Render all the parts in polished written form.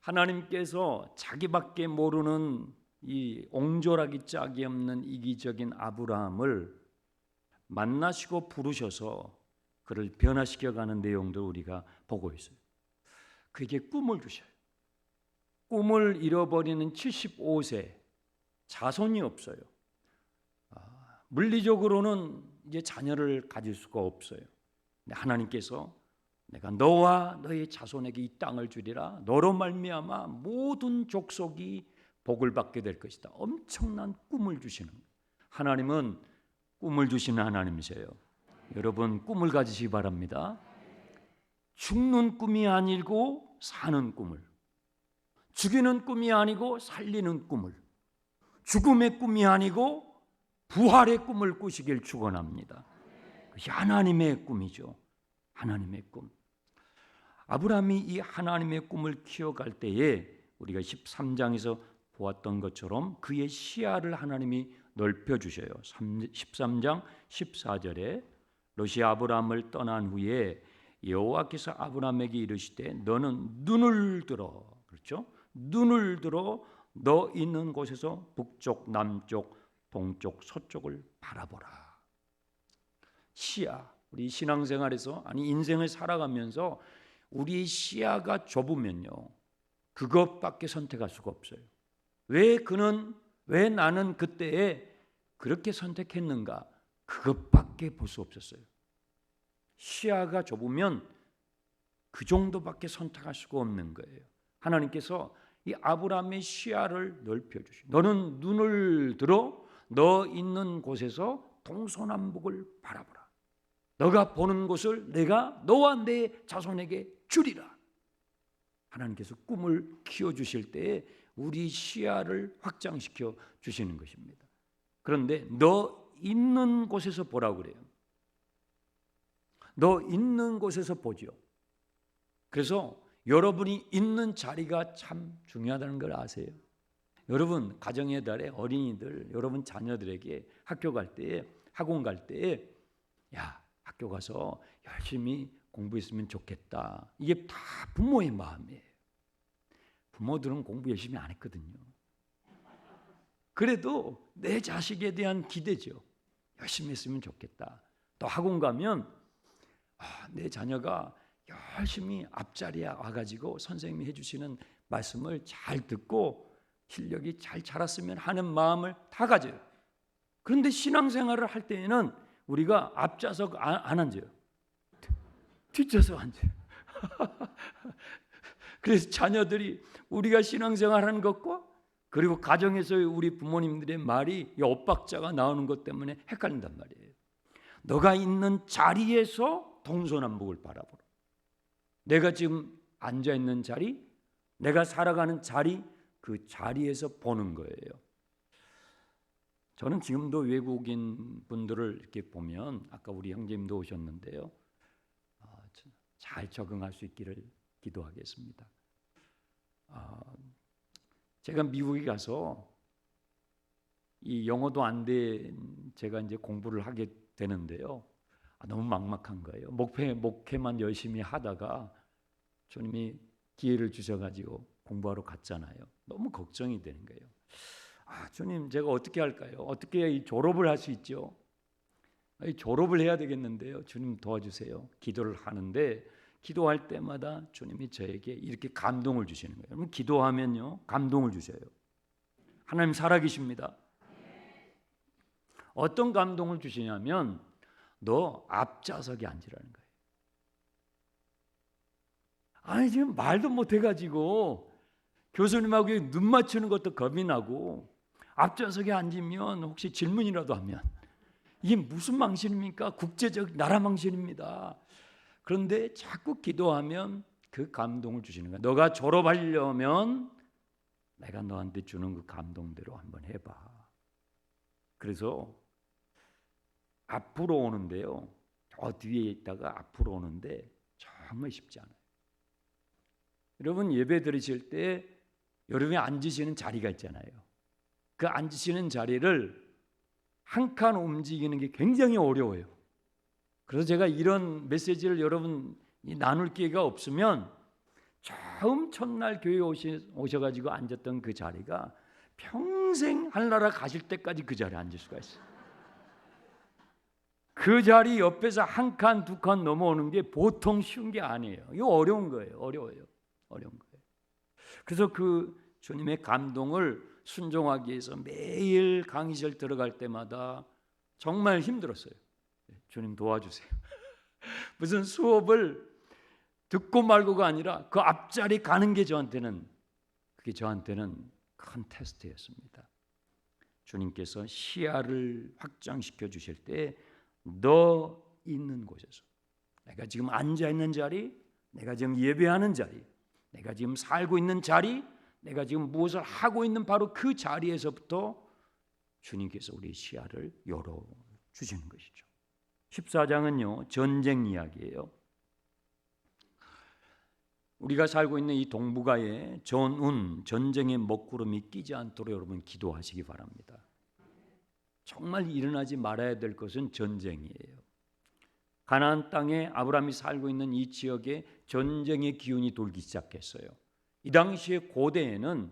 하나님께서 자기밖에 모르는 이 옹졸하기 짝이 없는 이기적인 아브라함을 만나시고 부르셔서 그를 변화시켜가는 내용들 우리가 보고 있어요. 그에게 꿈을 주셔요. 꿈을 잃어버리는 75세, 자손이 없어요. 물리적으로는 이제 자녀를 가질 수가 없어요. 하나님께서 내가 너와 너의 자손에게 이 땅을 주리라. 너로 말미암아 모든 족속이 복을 받게 될 것이다. 엄청난 꿈을 주시는 거예요. 하나님은 꿈을 주시는 하나님이세요. 여러분 꿈을 가지시기 바랍니다. 죽는 꿈이 아니고 사는 꿈을, 죽이는 꿈이 아니고 살리는 꿈을, 죽음의 꿈이 아니고 부활의 꿈을 꾸시길 축원합니다. 그것이 하나님의 꿈이죠. 하나님의 꿈. 아브라함이 이 하나님의 꿈을 키워갈 때에 우리가 13장에서 보았던 것처럼 그의 시야를 하나님이 넓혀주셔요. 13장 14절에 롯이 아브라함을 떠난 후에 여호와께서 아브라함에게 이르시되 너는 눈을 들어, 그렇죠? 눈을 들어 너 있는 곳에서 북쪽, 남쪽, 동쪽, 서쪽을 바라보라. 시야. 우리 신앙생활에서 아니 인생을 살아가면서 우리의 시야가 좁으면요 그것밖에 선택할 수가 없어요. 왜 나는 그때에 그렇게 선택했는가? 그것밖에 볼 수 없었어요. 시야가 좁으면 그 정도밖에 선택할 수가 없는 거예요. 하나님께서 이 아브라함의 시야를 넓혀주시고 너는 눈을 들어 너 있는 곳에서 동서남북을 바라보라. 너가 보는 곳을 내가 너와 내 자손에게 주리라. 하나님께서 꿈을 키워주실 때에 우리 시야를 확장시켜 주시는 것입니다. 그런데 너 있는 곳에서 보라고 그래요. 너 있는 곳에서 보죠. 그래서 여러분이 있는 자리가 참 중요하다는 걸 아세요? 여러분 가정의 달에 어린이들 여러분 자녀들에게 학교 갈 때에 학원 갈 때에 야 학교 가서 열심히 공부했으면 좋겠다. 이게 다 부모의 마음이에요. 부모들은 공부 열심히 안 했거든요. 그래도 내 자식에 대한 기대죠. 열심히 했으면 좋겠다. 또 학원 가면 내 자녀가 열심히 앞자리에 와가지고 선생님이 해주시는 말씀을 잘 듣고 실력이 잘 자랐으면 하는 마음을 다 가져요. 그런데 신앙생활을 할 때에는 우리가 앞좌석 안 앉아요. 뒷좌석 앉아요. 그래서 자녀들이 우리가 신앙생활하는 것과 그리고 가정에서의 우리 부모님들의 말이 이 엇박자가 나오는 것 때문에 헷갈린단 말이에요. 너가 있는 자리에서 동서남북을 바라보라. 내가 지금 앉아있는 자리, 내가 살아가는 자리, 그 자리에서 보는 거예요. 저는 지금도 외국인 분들을 이렇게 보면 아까 우리 형제님도 오셨는데요. 잘 적응할 수 있기를 기도하겠습니다. 제가 미국에 가서 이 영어도 안 된 제가 이제 공부를 하게 되는데요. 너무 막막한 거예요. 목회만 열심히 하다가 주님이 기회를 주셔가지고 공부하러 갔잖아요. 너무 걱정이 되는 거예요. 주님 제가 어떻게 할까요? 어떻게 이 졸업을 할 수 있죠? 졸업을 해야 되겠는데요. 주님 도와주세요. 기도를 하는데 기도할 때마다 주님이 저에게 이렇게 감동을 주시는 거예요. 여러분 기도하면요 감동을 주셔요. 하나님 살아계십니다. 어떤 감동을 주시냐면 너 앞좌석에 앉으라는 거예요. 아니 지금 말도 못해가지고 교수님하고 눈 맞추는 것도 겁이 나고 앞좌석에 앉으면 혹시 질문이라도 하면 이게 무슨 망신입니까? 국제적 나라 망신입니다. 그런데 자꾸 기도하면 그 감동을 주시는 거야. 너가 졸업하려면 내가 너한테 주는 그 감동대로 한번 해봐. 그래서 앞으로 오는데요. 저 뒤에 있다가 앞으로 오는데 정말 쉽지 않아요. 여러분 예배 드리실 때 여러분이 앉으시는 자리가 있잖아요. 그 앉으시는 자리를 한 칸 움직이는 게 굉장히 어려워요. 그래서 제가 이런 메시지를 여러분 나눌 기회가 없으면 처음 첫날 교회 오셔가지고 앉았던 그 자리가 평생 하늘나라 가실 때까지 그 자리에 앉을 수가 있어요. 그 자리 옆에서 한 칸, 두 칸 넘어오는 게 보통 쉬운 게 아니에요. 이거 어려운 거예요. 어려워요. 어려운 거예요. 그래서 그 주님의 감동을 순종하기 위해서 매일 강의실 들어갈 때마다 정말 힘들었어요. 주님 도와주세요. 무슨 수업을 듣고 말고가 아니라 그 앞자리 가는 게 그게 저한테는 큰 테스트였습니다. 주님께서 시야를 확장시켜 주실 때 너 있는 곳에서, 내가 지금 앉아 있는 자리, 내가 지금 예배하는 자리, 내가 지금 살고 있는 자리, 내가 지금 무엇을 하고 있는 바로 그 자리에서부터 주님께서 우리 시야를 열어주시는 것이죠. 14장은요 전쟁 이야기예요. 우리가 살고 있는 이 동북아에 전쟁의 먹구름이 끼지 않도록 여러분 기도하시기 바랍니다. 정말 일어나지 말아야 될 것은 전쟁이에요. 가나안 땅에 아브라함이 살고 있는 이 지역에 전쟁의 기운이 돌기 시작했어요. 이 당시에 고대에는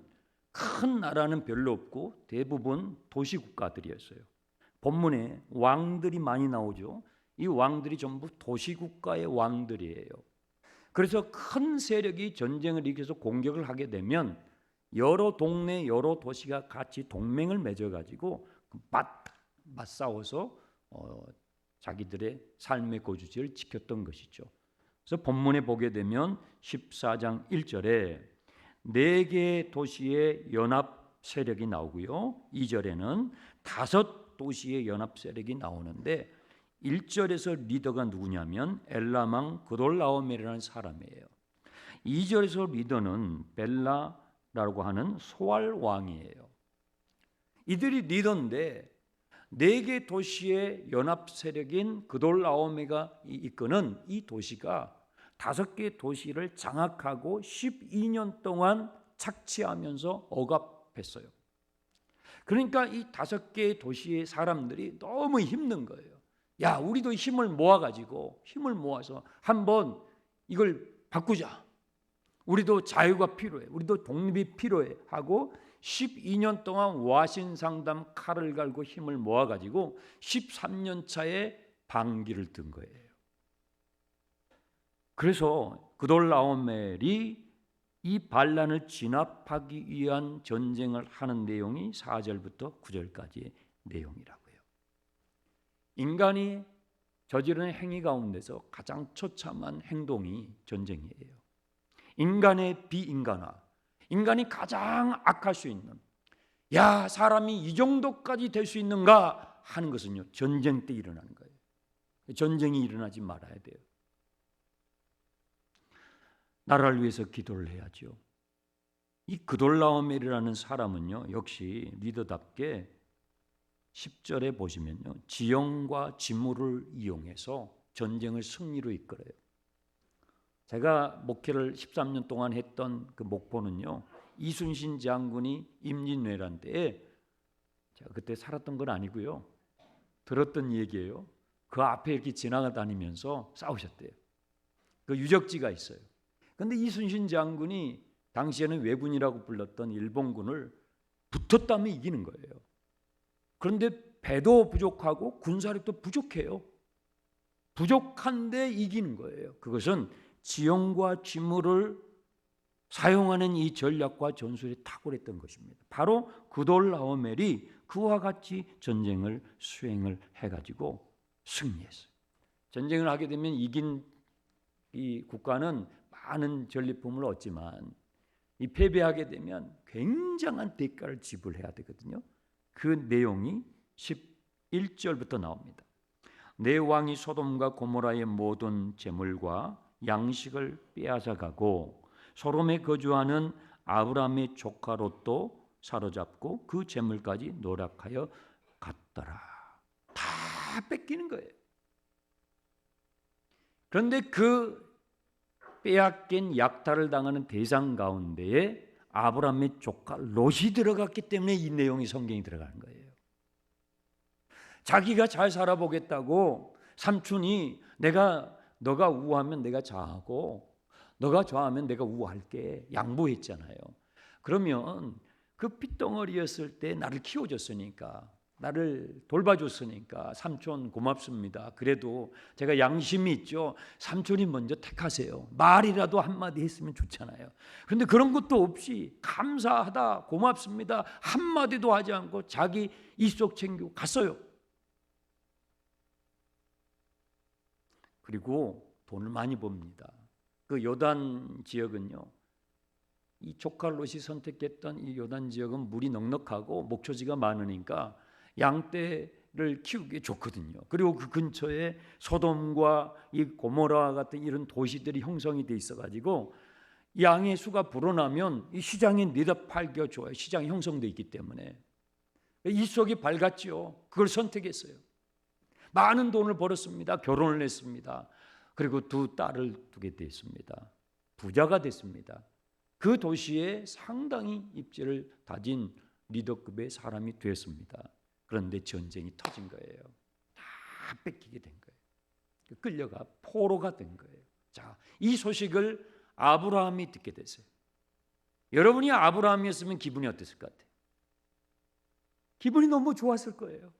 큰 나라는 별로 없고 대부분 도시 국가들이었어요. 본문에 왕들이 많이 나오죠. 이 왕들이 전부 도시 국가의 왕들이에요. 그래서 큰 세력이 전쟁을 일으켜서 공격을 하게 되면 여러 동네, 여러 도시가 같이 동맹을 맺어가지고 맞싸워서 자기들의 삶의 거주지를 지켰던 것이죠. 그래서 본문에 보게 되면 14장 1절에 4개의 도시의 연합 세력이 나오고요. 2절에는 5도시의 연합 세력이 나오는데 1절에서 리더가 누구냐면 엘람 왕 그돌라오멜이라는 사람이에요. 2절에서 리더는 벨라라고 하는 소알 왕이에요. 이들이 리더인데 4개 도시의 연합 세력인 그돌라오메가 이끄는 이 도시가 5개 도시를 장악하고 12년 동안 착취하면서 억압했어요. 그러니까 이 5개의 도시의 사람들이 너무 힘든 거예요. 야, 우리도 힘을 모아서 한번 이걸 바꾸자. 우리도 자유가 필요해. 우리도 독립이 필요해 하고 12년 동안 와신상담 칼을 갈고 힘을 모아가지고 13년 차에 방기를 든 거예요. 그래서 그돌라오멜이 이 반란을 진압하기 위한 전쟁을 하는 내용이 4절부터 9절까지의 내용이라고요. 인간이 저지르는 행위 가운데서 가장 처참한 행동이 전쟁이에요. 인간의 비인간화, 인간이 가장 악할 수 있는, 야, 사람이 이 정도까지 될 수 있는가 하는 것은요 전쟁 때 일어나는 거예요. 전쟁이 일어나지 말아야 돼요. 나라를 위해서 기도를 해야죠. 이 그돌라오멜이라는 사람은요 역시 리더답게 10절에 보시면요 지형과 지물을 이용해서 전쟁을 승리로 이끌어요. 제가 목회를 13년 동안 했던 그 목포는요 이순신 장군이 임진왜란 때에, 제가 그때 살았던 건 아니고요 들었던 얘기예요. 그 앞에 이렇게 지나다니면서 싸우셨대요. 그 유적지가 있어요. 그런데 이순신 장군이 당시에는 왜군이라고 불렀던 일본군을 붙었다면 이기는 거예요. 그런데 배도 부족하고 군사력도 부족해요. 부족한데 이기는 거예요. 그것은 지형과 지물을 사용하는 이 전략과 전술이 탁월했던 것입니다. 바로 그돌라오멜이 그와 같이 전쟁을 수행을 해가지고 승리했어요. 전쟁을 하게 되면 이긴 이 국가는 많은 전리품을 얻지만 이 패배하게 되면 굉장한 대가를 지불해야 되거든요. 그 내용이 11절부터 나옵니다. 내 왕이 소돔과 고모라의 모든 재물과 양식을 빼앗아가고 소돔에 거주하는 아브라함의 조카 롯도 사로잡고 그 재물까지 노략하여 갔더라. 다 뺏기는 거예요. 그런데 그 빼앗긴 약탈을 당하는 대상 가운데에 아브라함의 조카 롯이 들어갔기 때문에 이 내용이 성경이 들어가는 거예요. 자기가 잘 살아보겠다고 삼촌이 너가 우하면 내가 자하고 너가 좋아하면 내가 우할게 양보했잖아요. 그러면 그 핏덩어리였을 때 나를 키워줬으니까, 나를 돌봐줬으니까 삼촌 고맙습니다. 그래도 제가 양심이 있죠. 삼촌이 먼저 택하세요. 말이라도 한마디 했으면 좋잖아요. 그런데 그런 것도 없이 감사하다, 고맙습니다 한마디도 하지 않고 자기 이속 챙기고 갔어요. 그리고 돈을 많이 법니다. 그 요단 지역은요, 이 조카 롯이 선택했던 이 요단 지역은 물이 넉넉하고 목초지가 많으니까 양떼를 키우기 좋거든요. 그리고 그 근처에 소돔과 이 고모라 같은 이런 도시들이 형성이 돼 있어가지고 양의 수가 불어나면 이 시장에 내다 팔기가 좋아요. 시장이 형성돼 있기 때문에 이 속이 밝았지요. 그걸 선택했어요. 많은 돈을 벌었습니다. 결혼을 했습니다. 그리고 두 딸을 두게 됐습니다. 부자가 됐습니다. 그 도시에 상당히 입지를 다진 리더급의 사람이 되었습니다. 그런데 전쟁이 터진 거예요. 다 뺏기게 된 거예요. 끌려가 포로가 된 거예요. 자, 이 소식을 아브라함이 듣게 됐어요. 여러분이 아브라함이었으면 기분이 어땠을 것 같아요? 기분이 너무 좋았을 거예요.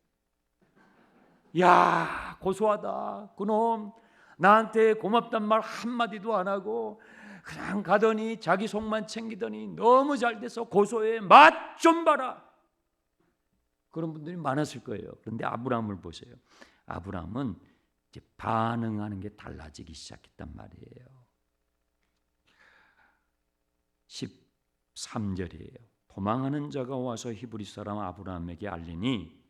야, 고소하다. 그놈 나한테 고맙단 말 한마디도 안 하고 그냥 가더니 자기 속만 챙기더니 너무 잘 돼서 고소해. 맛 좀 봐라. 그런 분들이 많았을 거예요. 그런데 아브라함을 보세요. 아브라함은 이제 반응하는 게 달라지기 시작했단 말이에요. 13절이에요. 도망하는 자가 와서 히브리 사람 아브라함에게 알리니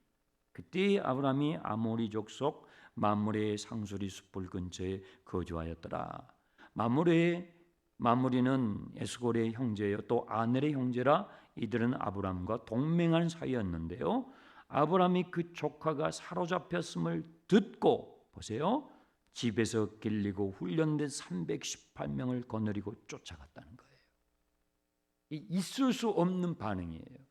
그때 아브라함이 아모리 족속 마므레의 상수리 숲불 근처에 거주하였더라. 마므리는 에스골의 형제요 또 아넬의 형제라 이들은 아브라함과 동맹한 사이였는데요. 아브라함이 그 조카가 사로잡혔음을 듣고 보세요. 집에서 길리고 훈련된 318명을 거느리고 쫓아갔다는 거예요. 있을 수 없는 반응이에요.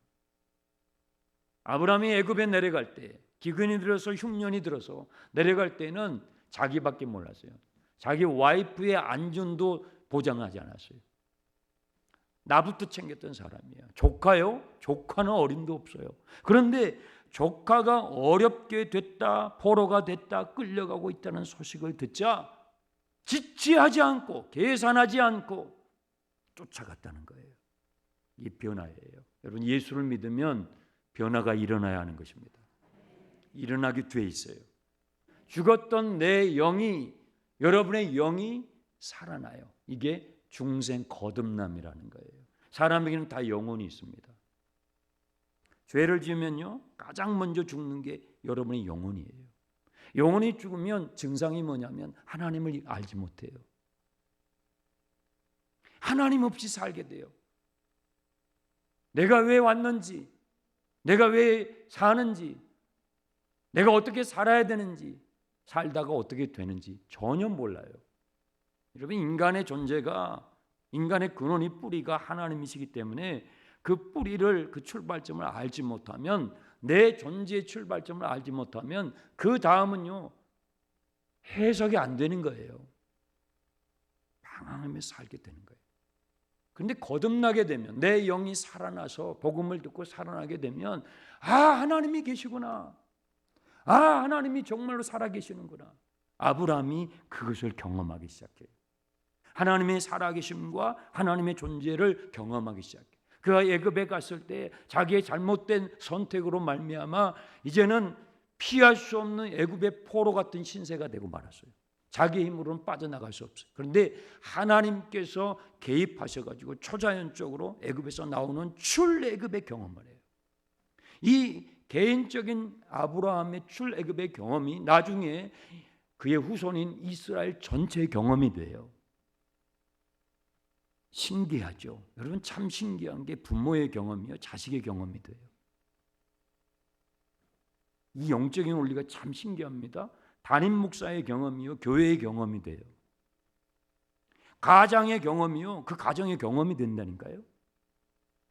아브라함이 애굽에 내려갈 때 기근이 들어서 흉년이 들어서 내려갈 때는 자기밖에 몰랐어요. 자기 와이프의 안전도 보장하지 않았어요. 나부터 챙겼던 사람이에요. 조카요? 조카는 어림도 없어요. 그런데 조카가 어렵게 됐다, 포로가 됐다, 끌려가고 있다는 소식을 듣자 지체하지 않고 계산하지 않고 쫓아갔다는 거예요. 이 변화예요. 여러분 예수를 믿으면 변화가 일어나야 하는 것입니다. 일어나게 돼 있어요. 죽었던 내 영이 여러분의 영이 살아나요. 이게 중생 거듭남이라는 거예요. 사람에게는 다 영혼이 있습니다. 죄를 지으면요 가장 먼저 죽는 게 여러분의 영혼이에요. 영혼이 죽으면 증상이 뭐냐면 하나님을 알지 못해요. 하나님 없이 살게 돼요. 내가 왜 왔는지, 내가 왜 사는지, 내가 어떻게 살아야 되는지, 살다가 어떻게 되는지 전혀 몰라요. 여러분 인간의 존재가 인간의 근원이 뿌리가 하나님이시기 때문에 그 뿌리를 그 출발점을 알지 못하면 내 존재의 출발점을 알지 못하면 그 다음은요 해석이 안 되는 거예요. 방황하며 살게 되는 거예요. 그런데 거듭나게 되면 내 영이 살아나서 복음을 듣고 살아나게 되면 아 하나님이 계시구나. 아 하나님이 정말로 살아계시는구나. 아브라함이 그것을 경험하기 시작해요. 하나님의 살아계심과 하나님의 존재를 경험하기 시작해요. 그가 애굽에 갔을 때 자기의 잘못된 선택으로 말미암아 이제는 피할 수 없는 애굽의 포로 같은 신세가 되고 말았어요. 자기 힘으로는 빠져나갈 수 없어요. 그런데 하나님께서 개입하셔가지고 초자연적으로 애굽에서 나오는 출애굽의 경험을 해요. 이 개인적인 아브라함의 출애굽의 경험이 나중에 그의 후손인 이스라엘 전체의 경험이 돼요. 신기하죠. 여러분 참 신기한 게 부모의 경험이요 자식의 경험이 돼요. 이 영적인 원리가 참 신기합니다. 담임 목사의 경험이요 교회의 경험이 돼요. 가장의 경험이요 그 가정의 경험이 된다니까요.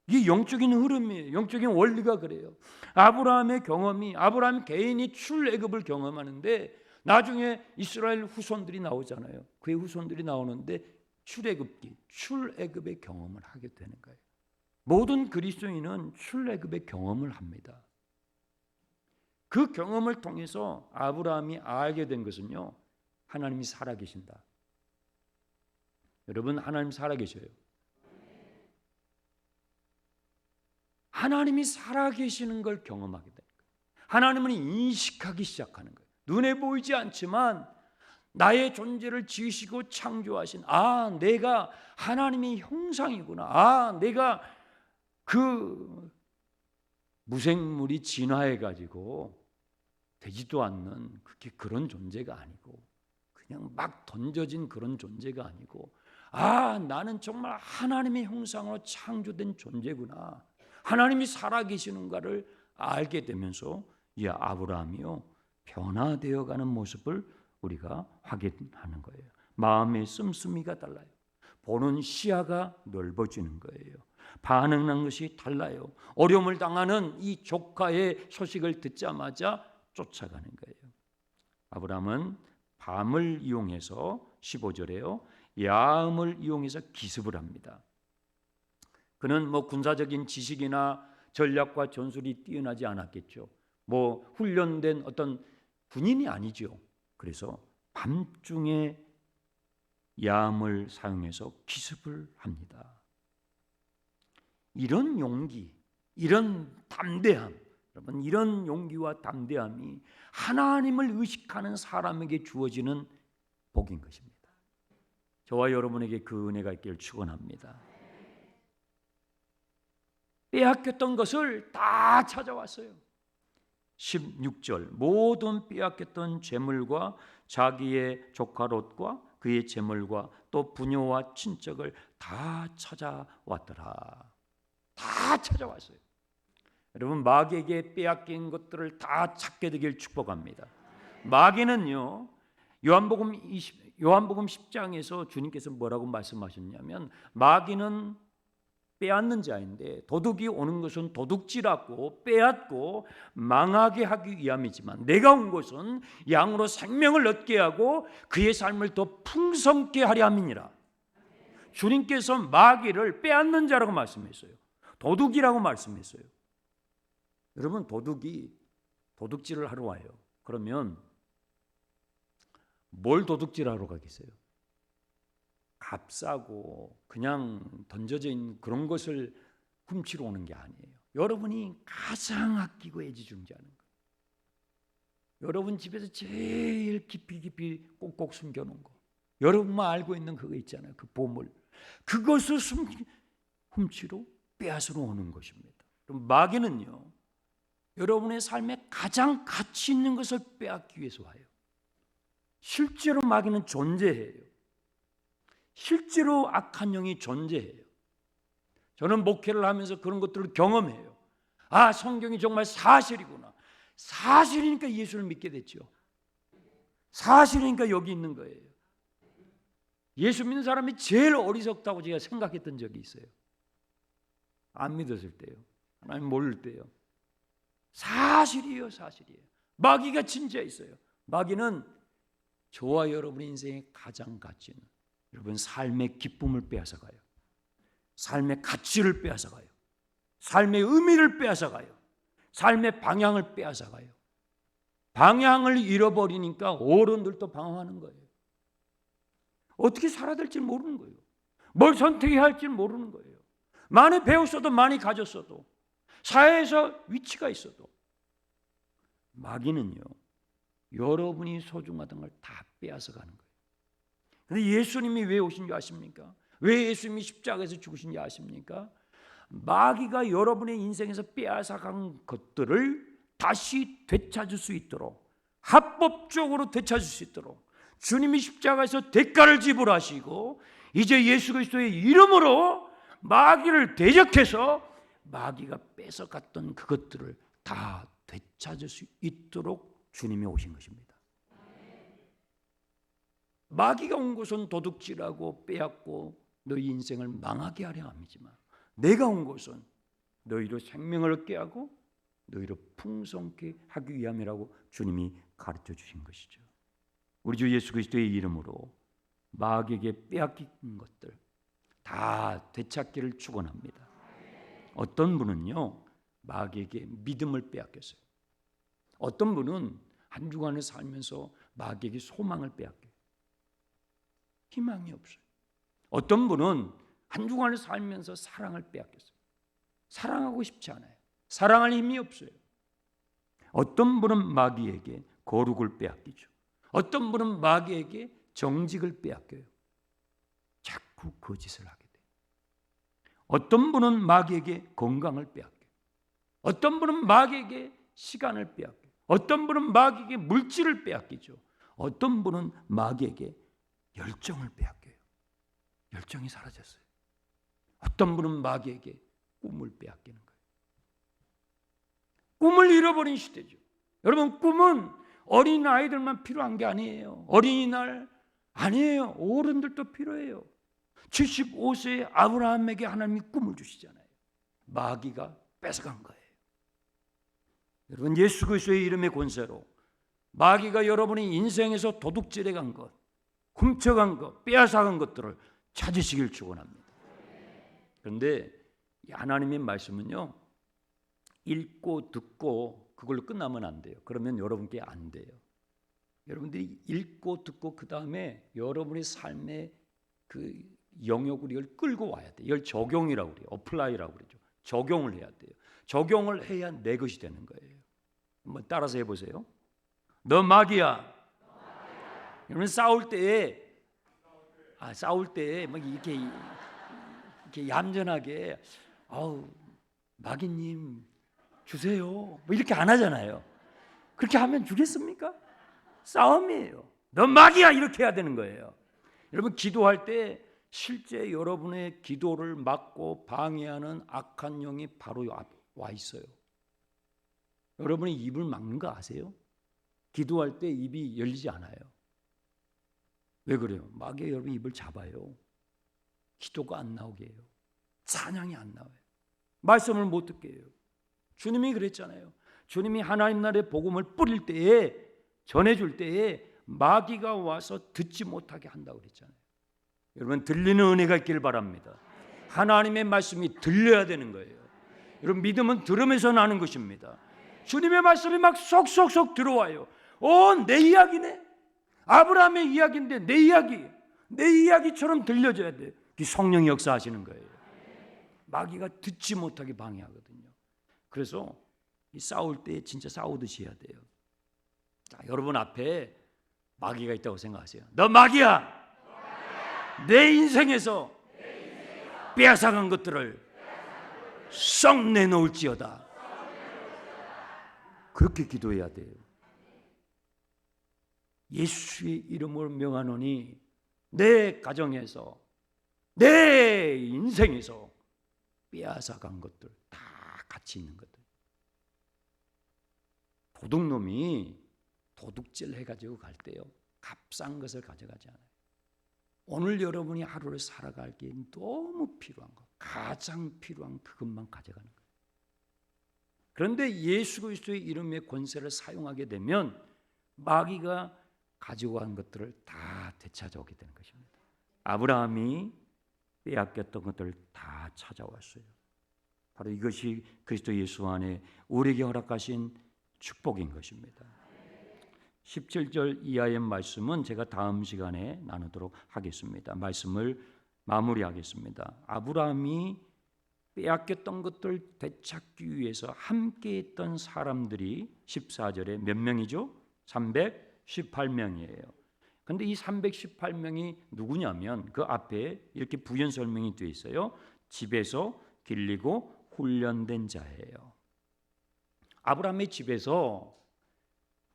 이게 영적인 흐름이에요. 영적인 원리가 그래요. 아브라함의 경험이 아브라함 개인이 출애굽을 경험하는데 나중에 이스라엘 후손들이 나오잖아요. 그의 후손들이 나오는데 출애굽의 경험을 하게 되는 거예요. 모든 그리스도인은 출애굽의 경험을 합니다. 그 경험을 통해서 아브라함이 알게 된 것은요, 하나님이 살아계신다. 여러분, 하나님 살아계셔요. 하나님이 살아계시는 걸 경험하게 됩니다. 하나님을 인식하기 시작하는 거예요. 눈에 보이지 않지만 나의 존재를 지으시고 창조하신, 내가 하나님의 형상이구나. 내가 그 무생물이 진화해 가지고 되지도 않는 그런 존재가 아니고, 그냥 막 던져진 그런 존재가 아니고, 나는 정말 하나님의 형상으로 창조된 존재구나. 하나님이 살아계시는가를 알게 되면서 이 아브라함이요, 변화되어 가는 모습을 우리가 확인하는 거예요. 마음의 씀씀이가 달라요. 보는 시야가 넓어지는 거예요. 반응하는 것이 달라요. 어려움을 당하는 이 조카의 소식을 듣자마자 쫓아가는 거예요. 아브라함은 밤을 이용해서 15절에요, 야음을 이용해서 기습을 합니다. 그는 군사적인 지식이나 전략과 전술이 뛰어나지 않았겠죠. 훈련된 어떤 군인이 아니죠. 그래서 밤중에 야음을 사용해서 기습을 합니다. 이런 용기, 이런 담대함, 여러분, 이런 용기와 담대함이 하나님을 의식하는 사람에게 주어지는 복인 것입니다. 저와 여러분에게 그 은혜가 있기를 축원합니다. 빼앗겼던 것을 다 찾아왔어요. 16절, 모든 빼앗겼던 재물과 자기의 조카 롯과 그의 재물과 또 부녀와 친척을 다 찾아왔더라. 다 찾아왔어요. 여러분, 마귀에게 빼앗긴 것들을 다 찾게 되길 축복합니다. 마귀는요, 요한복음 10장에서 주님께서 뭐라고 말씀하셨냐면, 마귀는 빼앗는 자인데 도둑이 오는 것은 도둑질하고 빼앗고 망하게 하기 위함이지만 내가 온 것은 양으로 생명을 얻게 하고 그의 삶을 더 풍성케 하려 함이니라. 주님께서 마귀를 빼앗는 자라고 말씀했어요. 도둑이라고 말씀했어요. 여러분, 도둑이 도둑질을 하러 와요. 그러면 뭘 도둑질하러 가겠어요? 값싸고 그냥 던져져 있는 그런 것을 훔치러 오는 게 아니에요. 여러분이 가장 아끼고 애지중지하는 거, 여러분 집에서 제일 깊이 꼭꼭 숨겨놓은 거, 여러분만 알고 있는 그거 있잖아요. 그 보물, 그것을 훔치러 빼앗으러 오는 것입니다. 그럼 마귀는요, 여러분의 삶에 가장 가치 있는 것을 빼앗기 위해서 와요. 실제로 마귀는 존재해요. 실제로 악한 영이 존재해요. 저는 목회를 하면서 그런 것들을 경험해요. 성경이 정말 사실이구나. 사실이니까 예수를 믿게 됐죠. 사실이니까 여기 있는 거예요. 예수 믿는 사람이 제일 어리석다고 제가 생각했던 적이 있어요. 안 믿었을 때요. 하나님 모를 때요. 사실이에요, 사실이에요. 마귀가 진짜 있어요. 마귀는 저와 여러분의 인생의 가장 가치 있는, 여러분 삶의 기쁨을 빼앗아가요. 삶의 가치를 빼앗아가요. 삶의 의미를 빼앗아가요. 삶의 방향을 빼앗아가요. 방향을 잃어버리니까 어른들도 방황하는 거예요. 어떻게 살아야 될지 모르는 거예요. 뭘 선택해야 할지 모르는 거예요. 많이 배웠어도 많이 가졌어도 사회에서 위치가 있어도 마귀는요, 여러분이 소중하던 걸 다 빼앗아가는 거예요. 그런데 예수님이 왜 오신 줄 아십니까? 왜 예수님이 십자가에서 죽으신 줄 아십니까? 마귀가 여러분의 인생에서 빼앗아간 것들을 다시 되찾을 수 있도록, 합법적으로 되찾을 수 있도록 주님이 십자가에서 대가를 지불하시고 이제 예수 그리스도의 이름으로 마귀를 대적해서 마귀가 뺏어갔던 그것들을 다 되찾을 수 있도록 주님이 오신 것입니다. 마귀가 온 것은 도둑질하고 빼앗고 너희 인생을 망하게 하려 함이지만 내가 온 것은 너희로 생명을 얻게 하고 너희로 풍성케 하기 위함이라고 주님이 가르쳐 주신 것이죠. 우리 주 예수 그리스도의 이름으로 마귀에게 빼앗긴 것들 다 되찾기를 축원합니다. 어떤 분은요, 마귀에게 믿음을 빼앗겼어요. 어떤 분은 한 주간을 살면서 마귀에게 소망을 빼앗겨요. 희망이 없어요. 어떤 분은 한 주간을 살면서 사랑을 빼앗겼어요. 사랑하고 싶지 않아요. 사랑할 힘이 없어요. 어떤 분은 마귀에게 거룩을 빼앗기죠. 어떤 분은 마귀에게 정직을 빼앗겨요. 자꾸 거짓을 하게 돼요. 어떤 분은 마귀에게 건강을 빼앗겨요. 어떤 분은 마귀에게 시간을 빼앗겨요. 어떤 분은 마귀에게 물질을 빼앗기죠. 어떤 분은 마귀에게 열정을 빼앗겨요. 열정이 사라졌어요. 어떤 분은 마귀에게 꿈을 빼앗기는 거예요. 꿈을 잃어버린 시대죠. 여러분, 꿈은 어린아이들만 필요한 게 아니에요. 어린이날 아니에요. 어른들도 필요해요. 75세의 아브라함에게 하나님이 꿈을 주시잖아요. 마귀가 뺏어간 거예요. 여러분, 예수 그리스도의 이름의 권세로 마귀가 여러분의 인생에서 도둑질해 간 것, 훔쳐간 것, 빼앗아간 것들을 찾으시길 축원합니다. 그런데 이 하나님의 말씀은요, 읽고 듣고 그걸로 끝나면 안 돼요. 그러면 여러분께 안 돼요. 여러분들이 읽고 듣고 그 다음에 여러분의 삶의 그 영역을 이걸 끌고 와야 돼요. 이걸 적용이라고 그래요. 어플라이라고 그러죠. 적용을 해야 돼요. 적용을 해야 내 것이 되는 거예요. 한번 따라서 해보세요. 너 마귀야. 여러분, 싸울 때에 막 이렇게 얌전하게 아우 마귀님 주세요 뭐 이렇게 안 하잖아요. 그렇게 하면 주겠습니까? 싸움이에요. 너 마귀야 이렇게 해야 되는 거예요. 여러분, 기도할 때 실제 여러분의 기도를 막고 방해하는 악한 영이 바로 와 있어요. 여러분이 입을 막는 거 아세요? 기도할 때 입이 열리지 않아요. 왜 그래요? 마귀가 여러분 입을 잡아요. 기도가 안 나오게 해요. 찬양이 안 나와요. 말씀을 못 듣게 해요. 주님이 그랬잖아요. 주님이 하나님 나라의 복음을 뿌릴 때에, 전해줄 때에 마귀가 와서 듣지 못하게 한다고 그랬잖아요. 여러분, 들리는 은혜가 있길 바랍니다. 하나님의 말씀이 들려야 되는 거예요. 여러분, 믿음은 들으면서 나는 것입니다. 주님의 말씀이 막 쏙쏙쏙 들어와요. 내 이야기네. 아브라함의 이야기인데 내 이야기처럼 들려줘야 돼요. 성령이 역사하시는 거예요. 마귀가 듣지 못하게 방해하거든요. 그래서 이 싸울 때 진짜 싸우듯이 해야 돼요. 자, 여러분 앞에 마귀가 있다고 생각하세요. 너 마귀야. 내 인생에서 빼앗아간 것들을 썩 내놓을지어다. 그렇게 기도해야 돼요. 예수의 이름으로 명하노니 내 가정에서 내 인생에서 빼앗아간 것들 다 같이 있는 것들. 도둑놈이 도둑질 해가지고 갈 때요, 값싼 것을 가져가지 않아요. 오늘 여러분이 하루를 살아갈 게 너무 필요한 것, 가장 필요한 그것만 가져가는 거예요. 그런데 예수 그리스도의 이름의 권세를 사용하게 되면 마귀가 가지고 간 것들을 다 되찾아오게 되는 것입니다. 아브라함이 빼앗겼던 것들을 다 찾아왔어요. 바로 이것이 그리스도 예수 안에 우리에게 허락하신 축복인 것입니다. 17절 이하의 말씀은 제가 다음 시간에 나누도록 하겠습니다. 말씀을 마무리하겠습니다. 아브라함이 빼앗겼던 것들 되찾기 위해서 함께했던 사람들이 14절에 몇 명이죠? 318명이에요. 그런데 이 318명이 누구냐면 그 앞에 이렇게 부연 설명이 되어 있어요. 집에서 길리고 훈련된 자예요. 아브라함의 집에서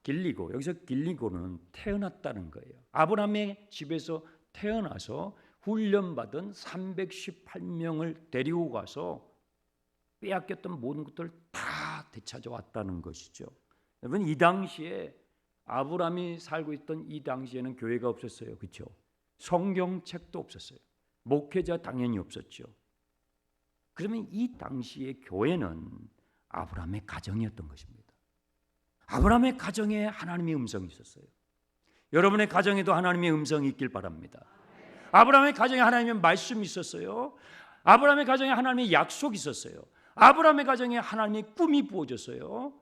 길리고, 여기서 길리고는 태어났다는 거예요. 아브라함의 집에서 태어나서 훈련받은 318명을 데리고 가서 빼앗겼던 모든 것들을 다 되찾아왔다는 것이죠. 여러분, 이 당시에 아브라함이 살고 있던 이 당시에는 교회가 없었어요. 그렇죠? 성경책도 없었어요. 목회자 당연히 없었죠. 그러면 이 당시의 교회는 아브라함의 가정이었던 것입니다. 아브라함의 가정에 하나님의 음성이 있었어요. 여러분의 가정에도 하나님의 음성이 있길 바랍니다. 아브라함의 가정에 하나님의 말씀이 있었어요. 아브라함의 가정에 하나님의 약속이 있었어요. 아브라함의 가정에 하나님의 꿈이 부어졌어요.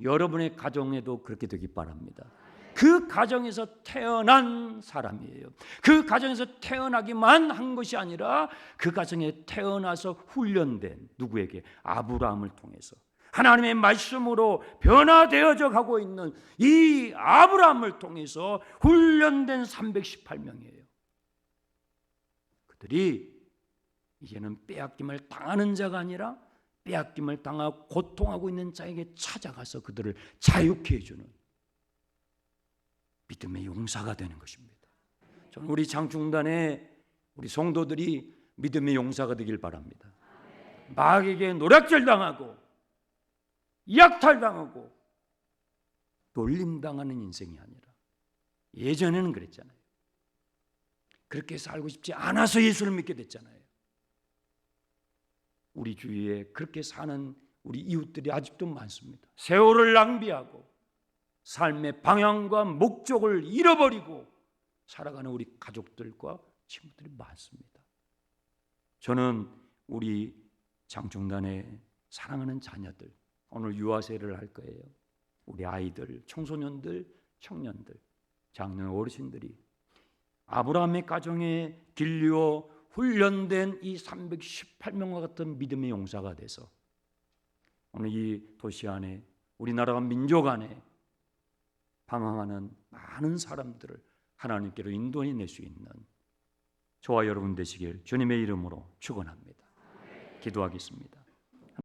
여러분의 가정에도 그렇게 되기 바랍니다. 그 가정에서 태어난 사람이에요. 그 가정에서 태어나기만 한 것이 아니라 그 가정에 태어나서 훈련된 누구에게? 아브라함을 통해서 하나님의 말씀으로 변화되어져 가고 있는 이 아브라함을 통해서 훈련된 318명이에요. 그들이 이제는 빼앗김을 당하는 자가 아니라 빼앗김을 당하고 고통하고 있는 자에게 찾아가서 그들을 자유케 해주는 믿음의 용사가 되는 것입니다. 저는 우리 장충단의 우리 성도들이 믿음의 용사가 되길 바랍니다. 마귀에게 노략질당하고 약탈당하고 놀림당하는 인생이 아니라, 예전에는 그랬잖아요. 그렇게 살고 싶지 않아서 예수를 믿게 됐잖아요. 우리 주위에 그렇게 사는 우리 이웃들이 아직도 많습니다. 세월을 낭비하고 삶의 방향과 목적을 잃어버리고 살아가는 우리 가족들과 친구들이 많습니다. 저는 우리 장충단의 사랑하는 자녀들, 오늘 유아세를 할 거예요. 우리 아이들, 청소년들, 청년들, 장년 어르신들이 아브라함의 가정에 길리어 훈련된 이 318명과 같은 믿음의 용사가 돼서 오늘 이 도시 안에, 우리나라와 민족 안에 방황하는 많은 사람들을 하나님께로 인도해낼 수 있는 저와 여러분 되시길 주님의 이름으로 축원합니다. 기도하겠습니다.